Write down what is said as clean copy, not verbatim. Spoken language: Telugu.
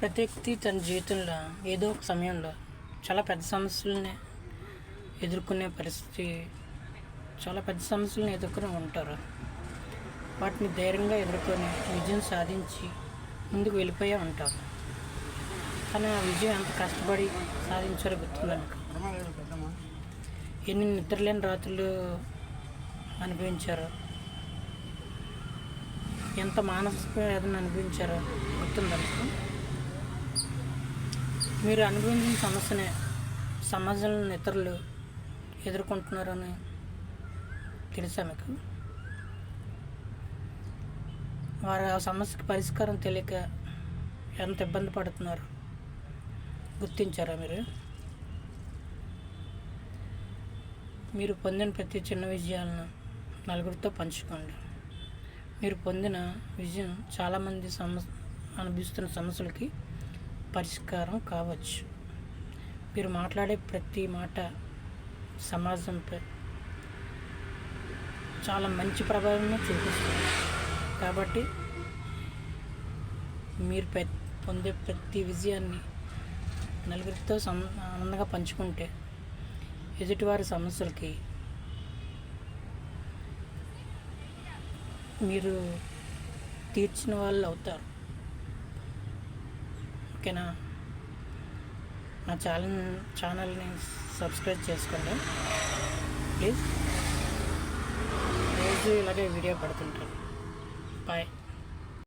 ప్రతి వ్యక్తి తన జీవితంలో ఏదో ఒక సమయంలో చాలా పెద్ద సమస్యలని ఎదుర్కొనే పరిస్థితి, చాలా పెద్ద సమస్యలను ఎదుర్కొని ఉంటారు. వాటిని ధైర్యంగా ఎదుర్కొని విజయం సాధించి ముందుకు వెళ్ళిపోయే ఉంటారు. కానీ ఆ విజయం ఎంత కష్టపడి సాధించారో గుర్తుందని ఎన్ని నిద్రలేని రాత్రులు అనుభవించారో, ఎంత మానసిక వేదన అనుభవించారో గుర్తుందనుకో. మీరు అనుభవించిన సమస్యనే సమాజంలో ఇతరులు ఎదుర్కొంటున్నారని తెలుసా మీకు? వారు ఆ సమస్యకి పరిష్కారం తెలియక ఎంత ఇబ్బంది పడుతున్నారు గుర్తించారా మీరు? మీరు పొందిన ప్రతి చిన్న విజయాలను నలుగురితో పంచుకోండి. మీరు పొందిన విజయం చాలామంది అనుభవిస్తున్న సమస్యలకి పరిష్కారం కావచ్చు. మీరు మాట్లాడే ప్రతి మాట సమాజంపై చాలా మంచి ప్రభావం చూపిస్తుంది. కాబట్టి మీరు పొందే ప్రతి విజయాన్ని నలుగురితో ఆనందంగా పంచుకుంటే ఎదుటివారి సమస్యలకి మీరు తీర్చిన వాళ్ళు అవుతారు. ఓకేనా? నా ఛానల్ని సబ్స్క్రైబ్ చేసుకోండి ప్లీజ్. రోజు ఇలాగే వీడియో పడుతుంటాను. బాయ్.